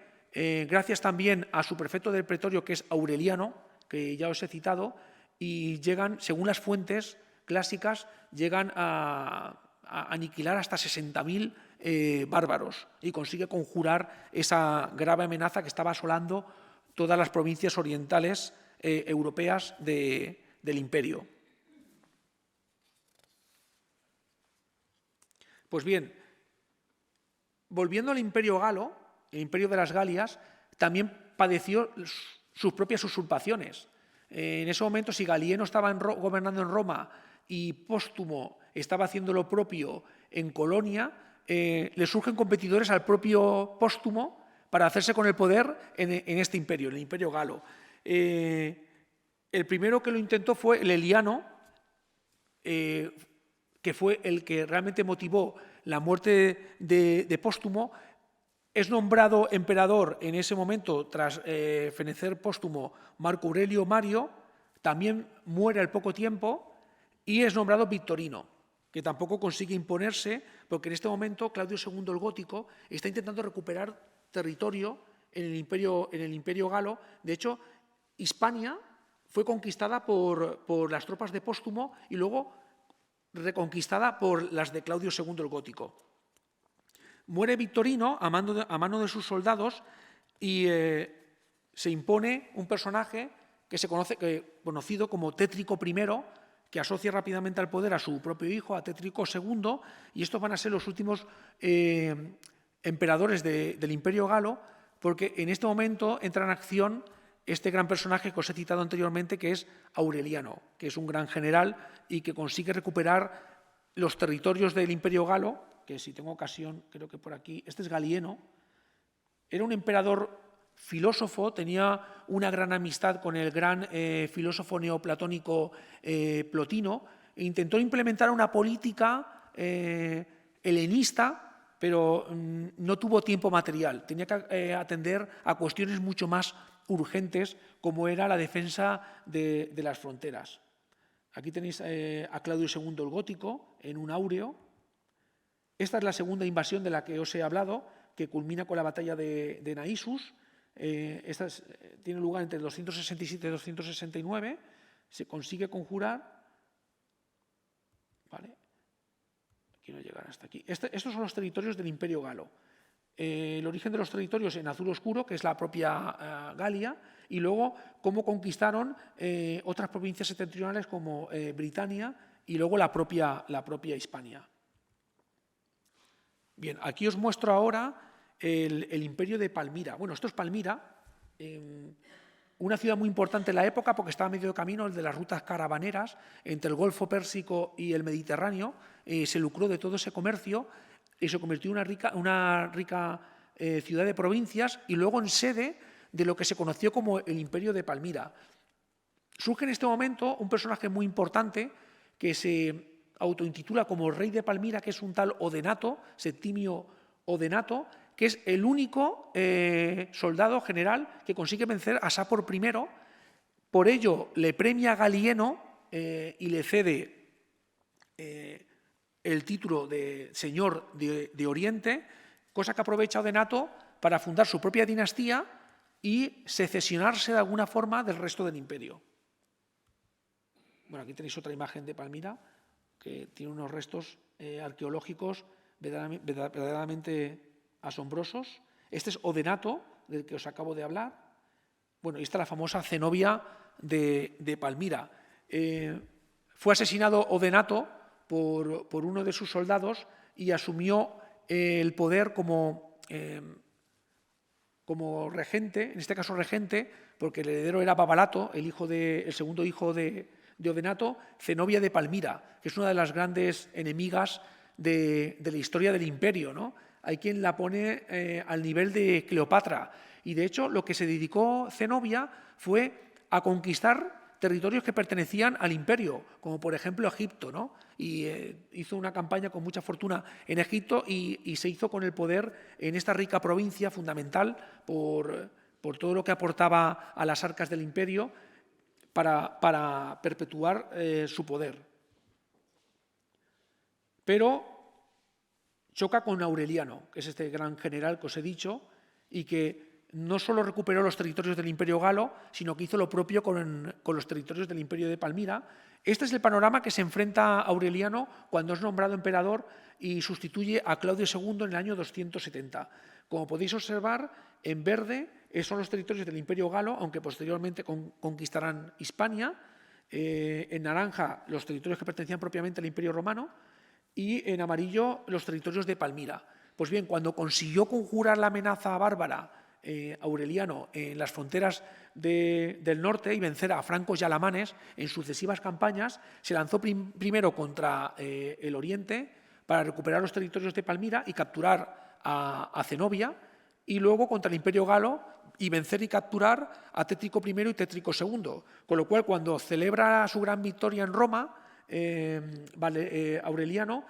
gracias también a su prefecto del pretorio, que es Aureliano, que ya os he citado, y llegan, según las fuentes clásicas, llegan a aniquilar hasta 60.000 bárbaros, y consigue conjurar esa grave amenaza que estaba asolando todas las provincias orientales europeas del imperio. Pues bien, volviendo al imperio galo, el imperio de las Galias también padeció sus propias usurpaciones. En ese momento, si Galieno estaba gobernando en Roma y Póstumo estaba haciendo lo propio en Colonia, le surgen competidores al propio Póstumo para hacerse con el poder en este imperio, en el imperio galo. El primero que lo intentó fue Leliano, que fue el que realmente motivó la muerte de Póstumo. Es nombrado emperador en ese momento, tras fenecer Póstumo, Marco Aurelio Mario. También muere al poco tiempo, y es nombrado Victorino, que tampoco consigue imponerse, porque en este momento Claudio II el Gótico está intentando recuperar territorio en el imperio galo. De hecho, Hispania fue conquistada por las tropas de Póstumo y luego reconquistada por las de Claudio II el Gótico. Muere Victorino a mano de sus soldados, y se impone un personaje que conocido como Tétrico I, que asocia rápidamente al poder a su propio hijo, a Tétrico II, y estos van a ser los últimos emperadores del imperio galo, porque en este momento entra en acción este gran personaje que os he citado anteriormente, que es Aureliano, que es un gran general y que consigue recuperar los territorios del imperio galo, que si tengo ocasión, creo que por aquí, este es Galieno. Era un emperador filósofo, tenía una gran amistad con el gran filósofo neoplatónico Plotino, e intentó implementar una política helenista, pero no tuvo tiempo material. Tenía que atender a cuestiones mucho más urgentes, como era la defensa de las fronteras. Aquí tenéis a Claudio II el Gótico en un áureo. Esta es la segunda invasión de la que os he hablado, que culmina con la batalla de Naissus. Esta tiene lugar entre 267 y 269. se consigue conjurar, ¿vale? Quiero llegar hasta aquí. Estos son los territorios del Imperio Galo. El origen de los territorios en azul oscuro, que es la propia Galia, y luego cómo conquistaron otras provincias septentrionales como Britania y luego la propia Hispania. Bien, aquí os muestro ahora el imperio de Palmira. Bueno, esto es Palmira, una ciudad muy importante en la época porque estaba a medio camino el de las rutas caravaneras entre el Golfo Pérsico y el Mediterráneo. Se lucró de todo ese comercio y se convirtió en una rica ciudad de provincias y luego en sede de lo que se conoció como el Imperio de Palmira. Surge en este momento un personaje muy importante que se autointitula como rey de Palmira, que es un tal Odenato, Septimio Odenato, que es el único soldado general que consigue vencer a Sapor I. Por ello le premia a Galieno y le cede el título de señor de Oriente, cosa que aprovecha Odenato para fundar su propia dinastía y secesionarse de alguna forma del resto del imperio. Bueno, aquí tenéis otra imagen de Palmira, que tiene unos restos arqueológicos verdaderamente asombrosos. Este es Odenato, del que os acabo de hablar. Bueno, y esta es la famosa cenobia de Palmira. Fue asesinado Odenato por uno de sus soldados y asumió el poder como regente, en este caso regente, porque el heredero era Babalato, el segundo hijo de Odenato, Zenobia de Palmira, que es una de las grandes enemigas de la historia del imperio, ¿no? Hay quien la pone al nivel de Cleopatra. Y de hecho lo que se dedicó Zenobia fue a conquistar territorios que pertenecían al imperio, como por ejemplo Egipto, ¿no? Y hizo una campaña con mucha fortuna en Egipto y se hizo con el poder en esta rica provincia fundamental por todo lo que aportaba a las arcas del imperio para perpetuar su poder. Pero choca con Aureliano, que es este gran general que os he dicho, y que no solo recuperó los territorios del Imperio Galo, sino que hizo lo propio con los territorios del Imperio de Palmira. Este es el panorama que se enfrenta Aureliano cuando es nombrado emperador y sustituye a Claudio II en el año 270. Como podéis observar, en verde son los territorios del Imperio Galo, aunque posteriormente conquistarán Hispania. En naranja, los territorios que pertenecían propiamente al Imperio Romano. Y en amarillo, los territorios de Palmira. Pues bien, cuando consiguió conjurar la amenaza bárbara Aureliano en las fronteras del norte y vencer a francos y alamanes en sucesivas campañas, se lanzó primero contra el oriente para recuperar los territorios de Palmira y capturar a Zenobia, y luego contra el Imperio Galo y vencer y capturar a Tétrico I y Tétrico II. Con lo cual, cuando celebra su gran victoria en Roma, Aureliano,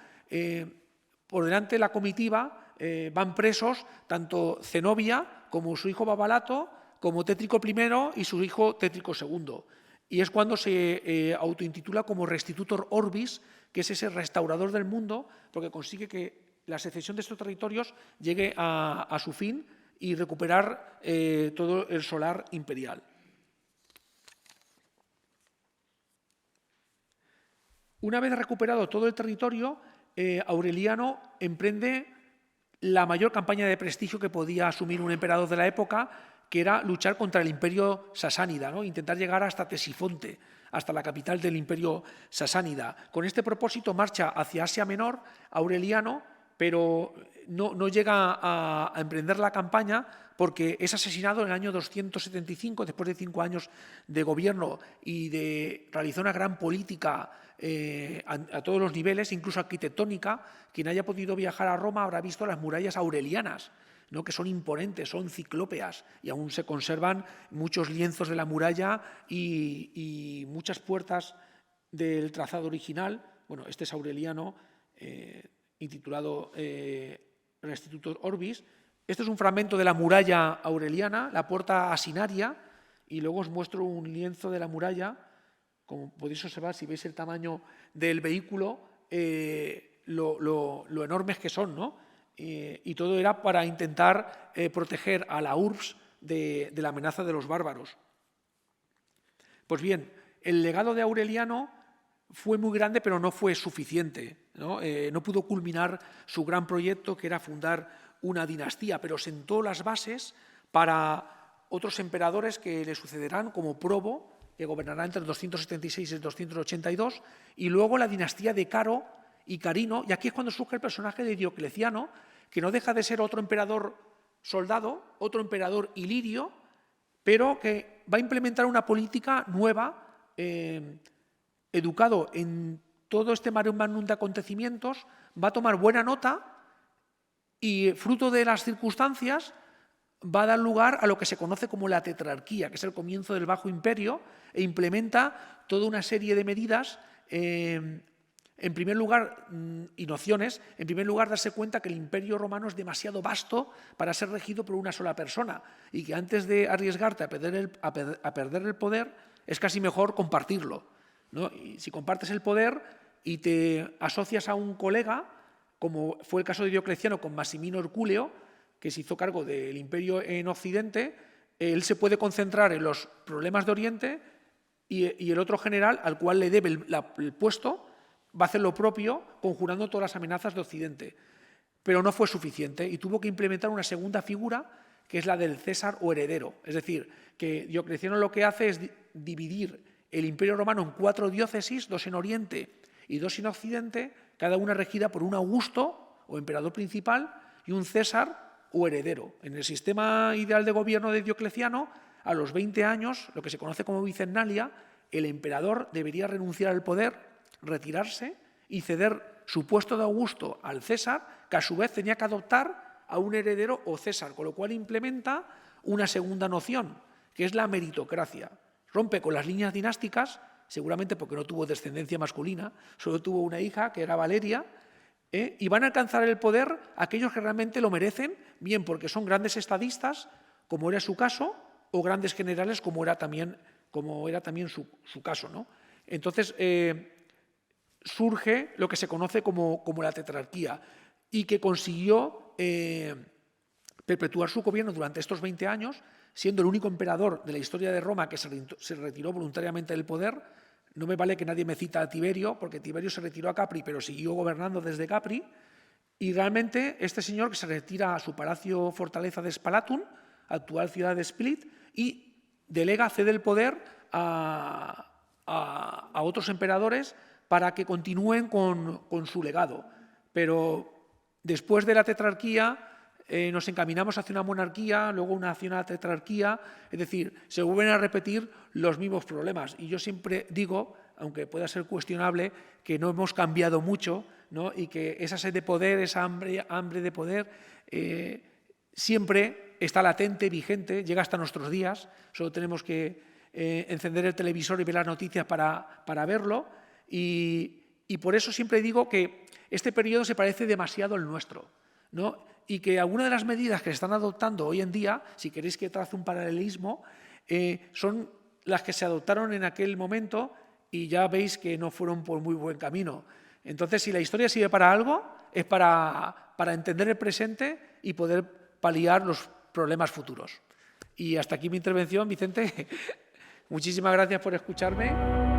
por delante de la comitiva van presos tanto Zenobia como su hijo Babalato, como Tétrico I y su hijo Tétrico II. Y es cuando se autointitula como Restitutor Orbis, que es ese restaurador del mundo, porque consigue que la secesión de estos territorios llegue a su fin y recuperar todo el solar imperial. Una vez recuperado todo el territorio, Aureliano emprende la mayor campaña de prestigio que podía asumir un emperador de la época, que era luchar contra el imperio sasánida, ¿no? Intentar llegar hasta Tesifonte, hasta la capital del imperio sasánida. Con este propósito marcha hacia Asia Menor Aureliano, pero no llega a emprender la campaña porque es asesinado en el año 275, después de 5 años de gobierno y de realizar una gran política a todos los niveles, incluso arquitectónica. Quien haya podido viajar a Roma habrá visto las murallas aurelianas, ¿no? Que son imponentes, son ciclópeas, y aún se conservan muchos lienzos de la muralla y muchas puertas del trazado original. Bueno, este es Aureliano, intitulado Restitutor Orbis. Este es un fragmento de la muralla aureliana, la puerta asinaria, y luego os muestro un lienzo de la muralla. Como podéis observar, si veis el tamaño del vehículo, lo enormes que son, ¿no? Y todo era para intentar proteger a la urbs de la amenaza de los bárbaros. Pues bien, el legado de Aureliano fue muy grande, pero no fue suficiente, ¿no? No pudo culminar su gran proyecto, que era fundar una dinastía, pero sentó las bases para otros emperadores que le sucederán, como Probo, que gobernará entre el 276 y el 282, y luego la dinastía de Caro y Carino, y aquí es cuando surge el personaje de Diocleciano, que no deja de ser otro emperador soldado, otro emperador ilirio, pero que va a implementar una política nueva, educado en todo este mare magnum de acontecimientos, va a tomar buena nota y, fruto de las circunstancias, va a dar lugar a lo que se conoce como la tetrarquía, que es el comienzo del Bajo Imperio, e implementa toda una serie de medidas, en primer lugar, y nociones. En primer lugar, darse cuenta que el Imperio Romano es demasiado vasto para ser regido por una sola persona y que antes de arriesgarte a perder el poder, es casi mejor compartirlo, ¿no? Y si compartes el poder y te asocias a un colega, como fue el caso de Diocleciano con Massimino Herculeo, que se hizo cargo del imperio en Occidente, él se puede concentrar en los problemas de Oriente y el otro general, al cual le debe el puesto, va a hacer lo propio, conjurando todas las amenazas de Occidente. Pero no fue suficiente y tuvo que implementar una segunda figura, que es la del César o heredero. Es decir, que Diocleciano lo que hace es dividir el Imperio Romano en 4 diócesis, 2 en Oriente y 2 en Occidente, cada una regida por un Augusto o emperador principal y un César o heredero. En el sistema ideal de gobierno de Diocleciano, a los 20 años, lo que se conoce como bicennalia, el emperador debería renunciar al poder, retirarse y ceder su puesto de Augusto al César, que a su vez tenía que adoptar a un heredero o César, con lo cual implementa una segunda noción, que es la meritocracia. Rompe con las líneas dinásticas, seguramente porque no tuvo descendencia masculina, solo tuvo una hija, que era Valeria, y van a alcanzar el poder aquellos que realmente lo merecen, bien porque son grandes estadistas, como era su caso, o grandes generales, como era también su caso, ¿no? Entonces, surge lo que se conoce como la tetrarquía y que consiguió perpetuar su gobierno durante estos 20 años, siendo el único emperador de la historia de Roma que se retiró voluntariamente del poder. No me vale que nadie me cita a Tiberio, porque Tiberio se retiró a Capri, pero siguió gobernando desde Capri. Y realmente este señor, que se retira a su palacio fortaleza de Spalatum, actual ciudad de Split, y cede el poder a otros emperadores para que continúen con su legado. Pero después de la tetrarquía nos encaminamos hacia una monarquía, luego hacia una tetrarquía, es decir, se vuelven a repetir los mismos problemas. Y yo siempre digo, aunque pueda ser cuestionable, que no hemos cambiado mucho, ¿no? Y que esa sed de poder, esa hambre de poder, siempre está latente, vigente, llega hasta nuestros días. Solo tenemos que encender el televisor y ver las noticias para verlo. Y por eso siempre digo que este periodo se parece demasiado al nuestro, ¿no? Y que algunas de las medidas que se están adoptando hoy en día, si queréis que trace un paralelismo, son las que se adoptaron en aquel momento y ya veis que no fueron por muy buen camino. Entonces, si la historia sirve para algo, es para entender el presente y poder paliar los problemas futuros. Y hasta aquí mi intervención, Vicente. Muchísimas gracias por escucharme.